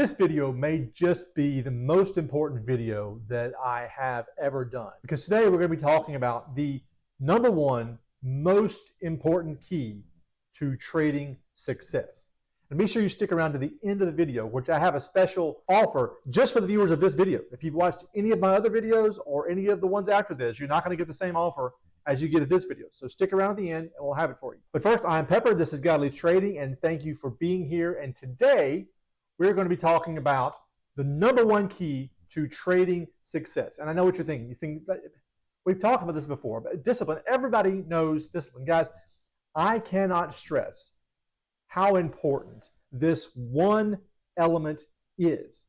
This video may just be the most important video that I have ever done, because today we're going to be talking about the number one most important key to trading success. And be sure you stick around to the end of the video, which I have a special offer just for the viewers of this video. If you've watched any of my other videos or any of the ones after this, you're not going to get the same offer as you get at this video. So stick around at the end and we'll have it for you. But first, I'm Pepper. This is Godly Trading, and thank you for being here. And today, we're going to be talking about the number one key to trading success. And I know what you're thinking. You think, we've talked about this before, but discipline. Everybody knows discipline. Guys, I cannot stress how important this one element is.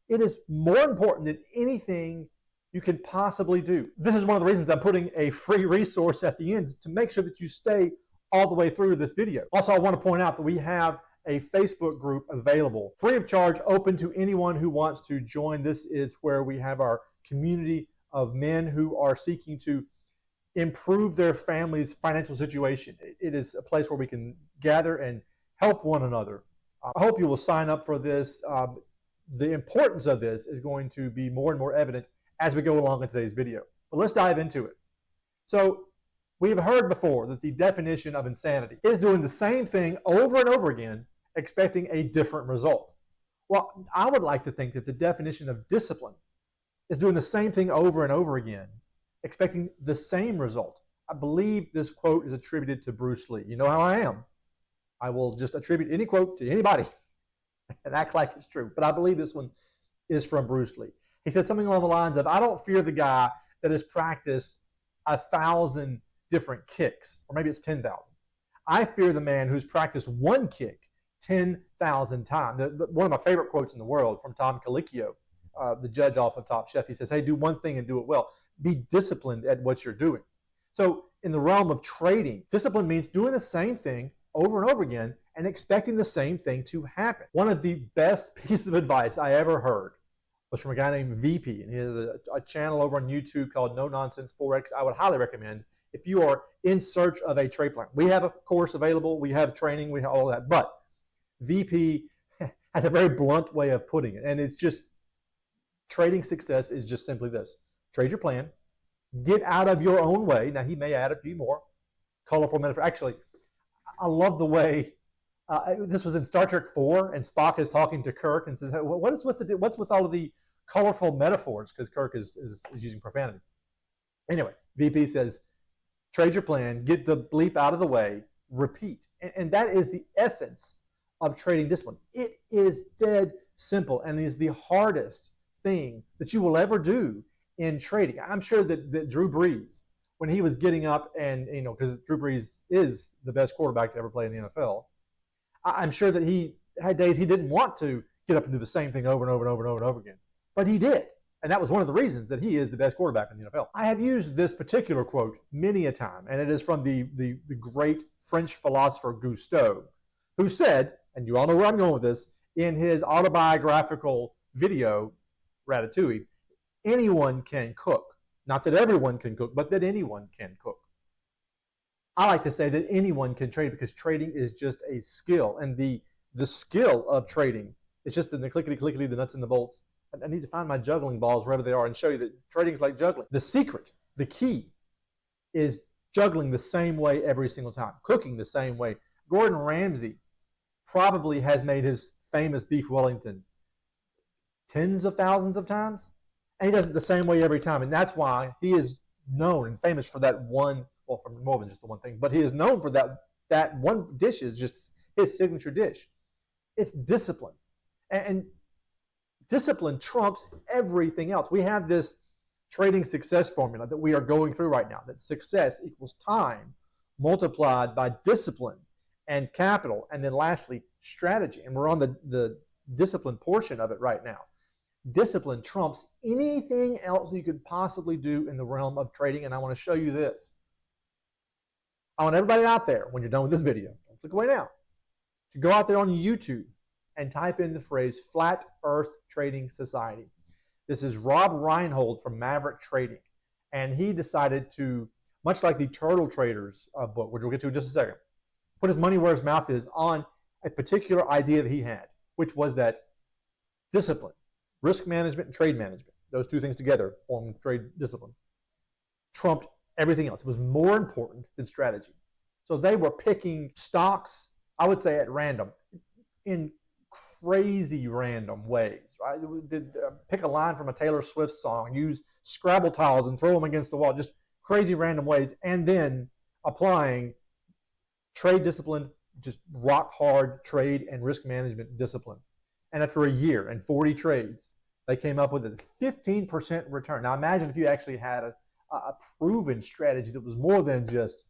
It is more important than anything you can possibly do. This is one of the reasons I'm putting a free resource at the end to make sure that you stay all the way through this video. Also, I want to point out that we have a Facebook group available, free of charge, open to anyone who wants to join. This is where we have our community of men who are seeking to improve their family's financial situation. It is a place where we can gather and help one another. I hope you will sign up for this. The importance of this is going to be more and more evident as we go along in today's video. But let's dive into it. So, we have heard before that the definition of insanity is doing the same thing over and over again, expecting a different result. Well, I would like to think that the definition of discipline is doing the same thing over and over again, expecting the same result. I believe this quote is attributed to Bruce Lee. You know how I am. I will just attribute any quote to anybody and act like it's true. But I believe this one is from Bruce Lee. He said something along the lines of, I don't fear the guy that has practiced 1,000 different kicks, or maybe it's 10,000. I fear the man who's practiced one kick 10,000 times. One of my favorite quotes in the world from Tom Colicchio, the judge off of Top Chef. He says, hey, do one thing and do it well. Be disciplined at what you're doing. So in the realm of trading, discipline means doing the same thing over and over again and expecting the same thing to happen. One of the best pieces of advice I ever heard was from a guy named VP, and he has a channel over on YouTube called No Nonsense Forex. I would highly recommend if you are in search of a trade plan. We have a course available, we have training, we have all that, but VP has a very blunt way of putting it, and it's just, trading success is just simply this. Trade your plan, get out of your own way. Now, he may add a few more colorful metaphors. Actually, I love the way, this was in Star Trek 4, and Spock is talking to Kirk and says, hey, what's with all of the colorful metaphors? Because Kirk is using profanity. Anyway, VP says, trade your plan, get the bleep out of the way, repeat. And that is the essence of trading discipline. It is dead simple and is the hardest thing that you will ever do in trading. I'm sure that Drew Brees, when he was getting up and, because Drew Brees is the best quarterback to ever play in the NFL, I'm sure that he had days he didn't want to get up and do the same thing over and over and over and over and over again. But he did. And that was one of the reasons that he is the best quarterback in the NFL. I have used this particular quote many a time, and it is from the great French philosopher Gusteau, who said, and you all know where I'm going with this, in his autobiographical video, Ratatouille, anyone can cook. Not that everyone can cook, but that anyone can cook. I like to say that anyone can trade because trading is just a skill. And the skill of trading is just in the clickety-clickety, the nuts and the bolts. I need to find my juggling balls wherever they are and show you that trading is like juggling. The secret, the key, is juggling the same way every single time, cooking the same way. Gordon Ramsay probably has made his famous beef Wellington tens of thousands of times, and he does it the same way every time. And that's why he is known and famous for that one, well, for more than just the one thing, but he is known for that one dish is just his signature dish. It's discipline. And discipline trumps everything else. We have this trading success formula that we are going through right now, that success equals time multiplied by discipline and capital, and then lastly, strategy. And we're on the discipline portion of it right now. Discipline trumps anything else you could possibly do in the realm of trading, and I want to show you this. I want everybody out there, when you're done with this video, don't click away now, to go out there on YouTube and type in the phrase Flat Earth Trading Society. This is Rob Reinhold from Maverick Trading, and he decided to, much like the Turtle Traders book, which we'll get to in just a second, put his money where his mouth is on a particular idea that he had, which was that discipline, risk management and trade management, those two things together form trade discipline, trumped everything else. It was more important than strategy. So they were picking stocks, I would say at random, in crazy random ways. Right? Pick a line from a Taylor Swift song, use Scrabble tiles and throw them against the wall, just crazy random ways, and then applying trade discipline, just rock hard trade and risk management discipline. And after a year and 40 trades, they came up with a 15% return. Now imagine if you actually had a proven strategy that was more than just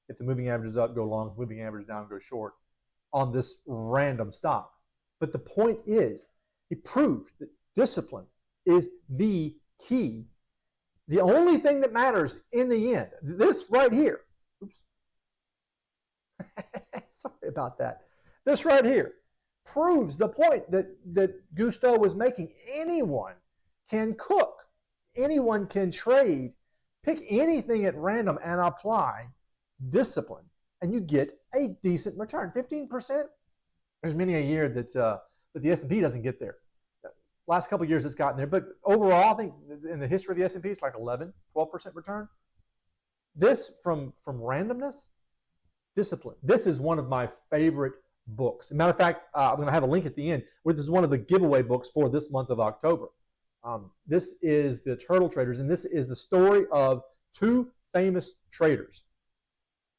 if the moving average is up, go long, moving average down, go short on this random stock. But the point is, he proved that discipline is the key. The only thing that matters in the end, this right here, oops, sorry about that. This right here proves the point that Gusteau was making. Anyone can cook. Anyone can trade. Pick anything at random and apply discipline, and you get a decent return. 15%. There's many a year that the S&P doesn't get there. Last couple of years it's gotten there, but overall, I think in the history of the S&P, it's like 11, 12% return. This from randomness, discipline. This is one of my favorite books. As a matter of fact, I'm going to have a link at the end where this is one of the giveaway books for this month of October. This is The Turtle Traders, and this is the story of two famous traders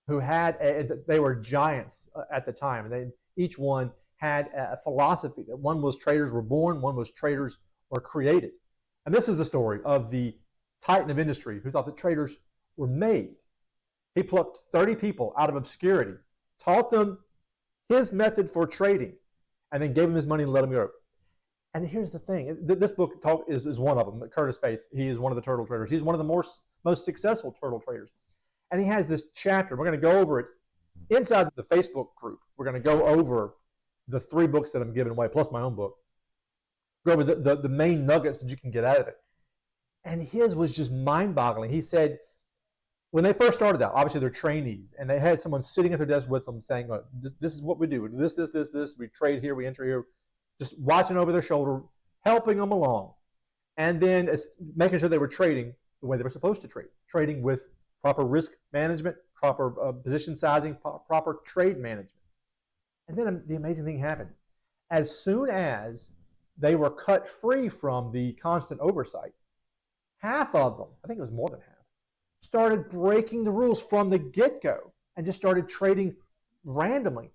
who they were giants at the time, and each one had a philosophy that one was traders were born, one was traders were created. And this is the story of the titan of industry who thought that traders were made. He plucked 30 people out of obscurity, taught them his method for trading, and then gave them his money and let them go. And here's the thing. This book is one of them. Curtis Faith, he is one of the turtle traders. He's one of the most successful turtle traders. And he has this chapter. We're going to go over it inside the Facebook group. We're going to go over the 3 books that I'm giving away, plus my own book. Go over the main nuggets that you can get out of it. And his was just mind-boggling. He said, when they first started out, obviously they're trainees, and they had someone sitting at their desk with them saying, this is what we do. We do this. We trade here, we enter here. Just watching over their shoulder, helping them along. And then making sure they were trading the way they were supposed to trade. Trading with proper risk management, proper position sizing, proper trade management. And then the amazing thing happened. As soon as they were cut free from the constant oversight, half of them, I think it was more than half, started breaking the rules from the get-go and just started trading randomly.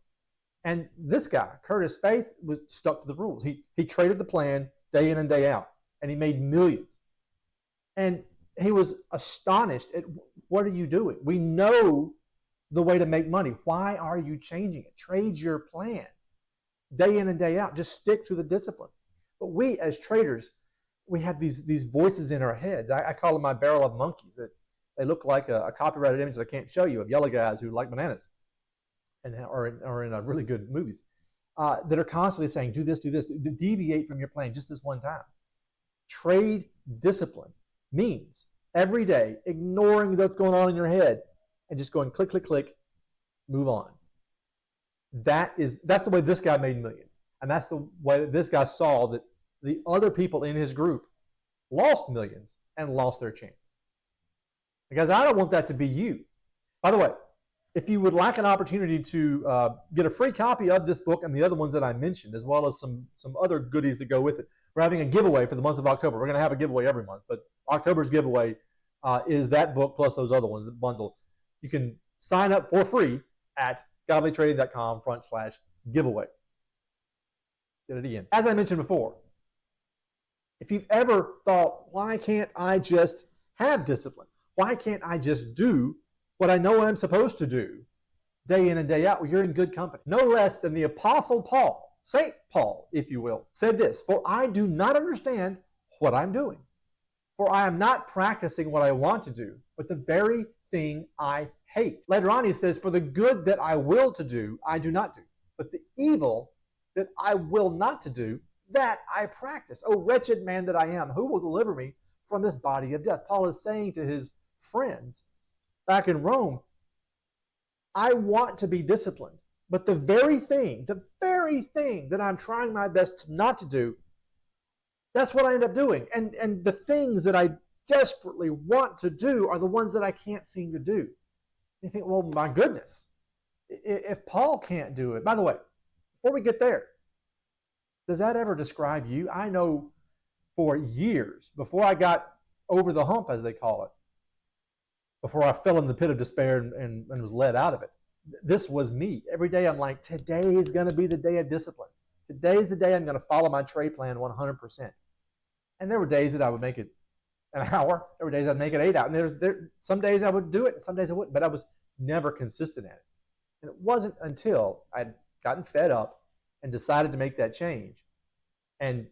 And this guy, Curtis Faith, was stuck to the rules. He traded the plan day in and day out, and he made millions. And he was astonished at, what are you doing? We know the way to make money. Why are you changing it? Trade your plan day in and day out. Just stick to the discipline. But we as traders, we have these voices in our heads. I call them my barrel of monkeys. That they look like a copyrighted image that I can't show you of yellow guys who like bananas and are in really good movies that are constantly saying, do this, deviate from your plan just this one time. Trade discipline means every day ignoring what's going on in your head and just going click, click, click, move on. That's the way this guy made millions. And that's the way that this guy saw that the other people in his group lost millions and lost their chance. Because I don't want that to be you. By the way, if you would like an opportunity to get a free copy of this book and the other ones that I mentioned, as well as some other goodies that go with it, we're having a giveaway for the month of October. We're going to have a giveaway every month, but October's giveaway is that book plus those other ones bundled. You can sign up for free at godlytrading.com/giveaway. Did it again. As I mentioned before, if you've ever thought, why can't I just have discipline? Why can't I just do what I know I'm supposed to do day in and day out? Well, you're in good company. No less than the Apostle Paul, St. Paul, if you will, said this, "For I do not understand what I'm doing. For I am not practicing what I want to do, but the very thing I hate." Later on, he says, "For the good that I will to do, I do not do. But the evil that I will not to do, that I practice. O wretched man that I am, who will deliver me from this body of death?" Paul is saying to his friends back in Rome, I want to be disciplined, but the very thing that I'm trying my best not to do, That's what I end up doing. And the things that I desperately want to do are the ones that I can't seem to do. You think, well, my goodness, if Paul can't do it, by the way, before we get there, does that ever describe you? I know for years, before I got over the hump, as they call it, before I fell in the pit of despair and was led out of it, this was me. Every day I'm like, today is going to be the day of discipline. Today is the day I'm going to follow my trade plan 100%. And there were days that I would make it an hour. There were days I'd make it 8 hours. And some days I would do it, and some days I wouldn't. But I was never consistent at it. And it wasn't until I'd gotten fed up and decided to make that change, and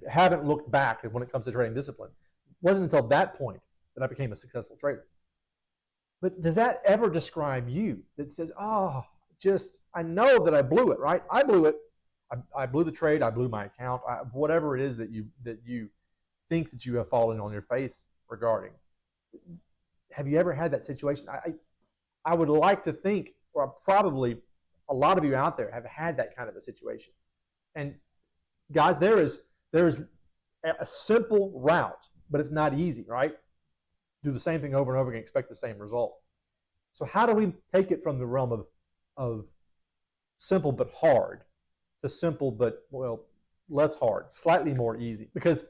haven't looked back when it comes to trading discipline. It wasn't until that point that I became a successful trader. But does that ever describe you? That says, oh, I know that I blew it, right? I blew it. I blew the trade. I blew my account. Whatever it is that you think that you have fallen on your face regarding. Have you ever had that situation? I would like to think, or probably a lot of you out there have had that kind of a situation. And guys, there is a simple route, but it's not easy, right? Do the same thing over and over again, expect the same result. So how do we take it from the realm of simple but hard to simple but, well, less hard, slightly more easy? Because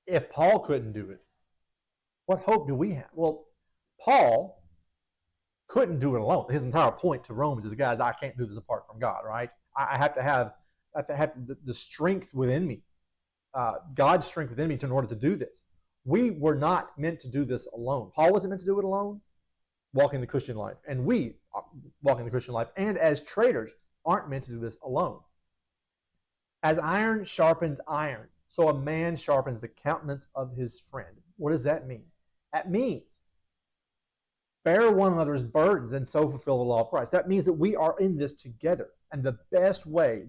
if Paul couldn't do it, what hope do we have? Well, Paul couldn't do it alone. His entire point to Romans is, guys, I can't do this apart from God, right? I have to have the strength within me, God's strength within me in order to do this. We were not meant to do this alone. Paul wasn't meant to do it alone, walking the Christian life. And we, walking the Christian life, and as traders, aren't meant to do this alone. As iron sharpens iron, so a man sharpens the countenance of his friend. What does that mean? That means bear one another's burdens and so fulfill the law of Christ. That means that we are in this together. And the best way,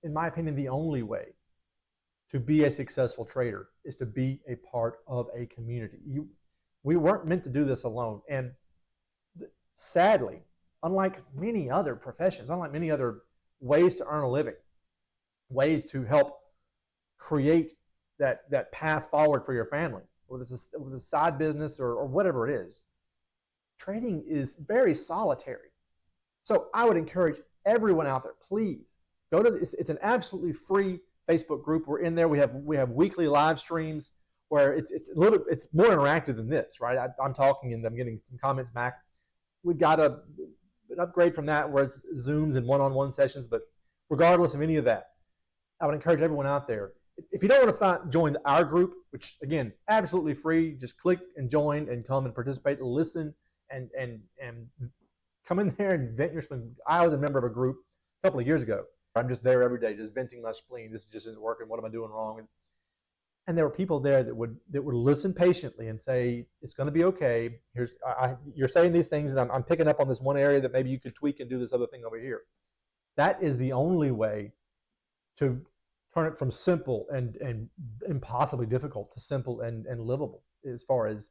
in my opinion, the only way to be a successful trader is to be a part of a community. We weren't meant to do this alone. And sadly, unlike many other professions, unlike many other ways to earn a living, ways to help create that path forward for your family, whether it's a side business or whatever it is, trading is very solitary. So I would encourage everyone out there, please go to this. It's an absolutely free Facebook group. We're in there. We have weekly live streams where it's more interactive than this, right? I'm talking and I'm getting some comments back. We got an upgrade from that where it's Zooms and one-on-one sessions. But regardless of any of that, I would encourage everyone out there, if you don't want to join our group, which again, absolutely free, just click and join and come and participate, listen, and come in there and vent your spleen. I was a member of a group a couple of years ago. I'm just there every day, just venting my spleen. This just isn't working. What am I doing wrong? And there were people there that would listen patiently and say, it's going to be okay. You're saying these things, and I'm picking up on this one area that maybe you could tweak and do this other thing over here. That is the only way to turn it from simple and impossibly difficult to simple and livable as far as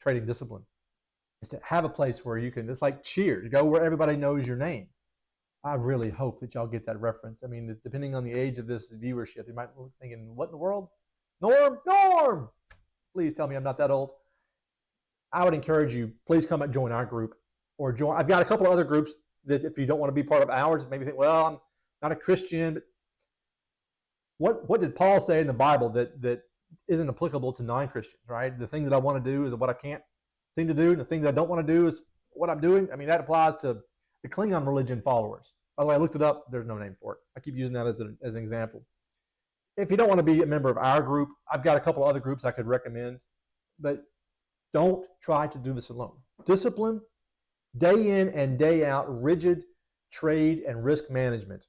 trading discipline, is to have a place where you can, it's like Cheers, go where everybody knows your name. I really hope that y'all get that reference. I mean, depending on the age of this viewership, you might be thinking, what in the world? Norm! Please tell me I'm not that old. I would encourage you, please come and join our group, or join. I've got a couple of other groups that if you don't want to be part of ours, maybe think, well, I'm not a Christian. But what did Paul say in the Bible that isn't applicable to non-Christians, right? The thing that I want to do is what I can't seem to do, and the thing that I don't want to do is what I'm doing. I mean, that applies to the Klingon religion followers. By the way, I looked it up. There's no name for it. I keep using that as an example. If you don't want to be a member of our group, I've got a couple of other groups I could recommend, but don't try to do this alone. Discipline, day in and day out, rigid trade and risk management,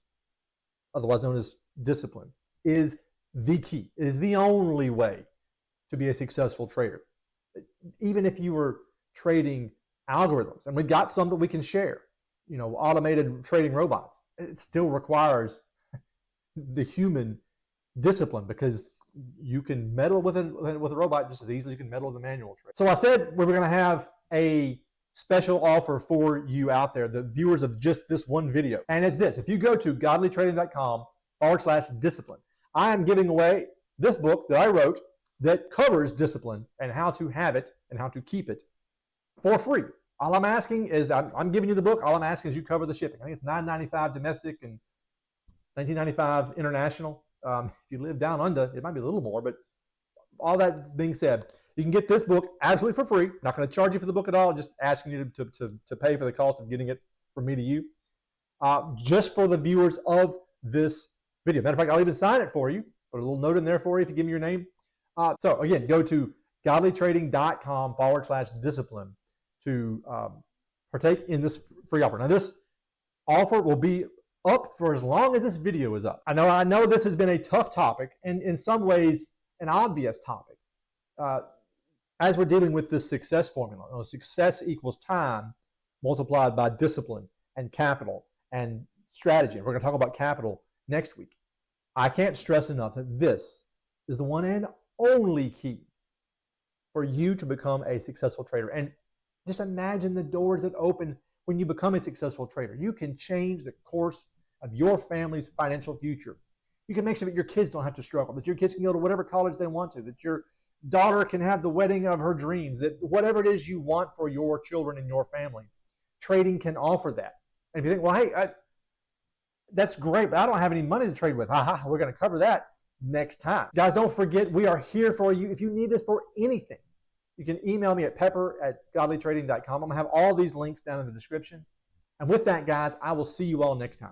otherwise known as discipline, is the key. It is the only way to be a successful trader. Even if you were trading algorithms, and we've got some that we can share, automated trading robots, it still requires the human discipline, because you can meddle with a robot just as easily as you can meddle with a manual trade. So I said we were going to have a special offer for you out there, the viewers of just this one video. And it's this: if you go to godlytrading.com discipline. I am giving away this book that I wrote that covers discipline and how to have it and how to keep it for free. All I'm asking is that I'm giving you the book. All I'm asking is you cover the shipping. I think it's $9.95 domestic and $19.95 international. If you live down under, it might be a little more, but all that being said, you can get this book absolutely for free. Not going to charge you for the book at all, just asking you to pay for the cost of getting it from me to you. Just for the viewers of this video. Matter of fact, I'll even sign it for you. Put a little note in there for you if you give me your name. So again, go to godlytrading.com/discipline to partake in this free offer. Now this offer will be up for as long as this video is up. I know this has been a tough topic and in some ways an obvious topic. As we're dealing with this success formula, success equals time multiplied by discipline and capital and strategy. And we're going to talk about capital next week. I can't stress enough that this is the one and only key for you to become a successful trader. And just imagine the doors that open when you become a successful trader. You can change the course of your family's financial future. You can make sure that your kids don't have to struggle, that your kids can go to whatever college they want to, that your daughter can have the wedding of her dreams, that whatever it is you want for your children and your family, trading can offer that. And if you think, well, hey, that's great, but I don't have any money to trade with. We're going to cover that next time. Guys, don't forget, we are here for you. If you need us for anything, you can email me at pepper@godlytrading.com. I'm going to have all these links down in the description. And with that, guys, I will see you all next time.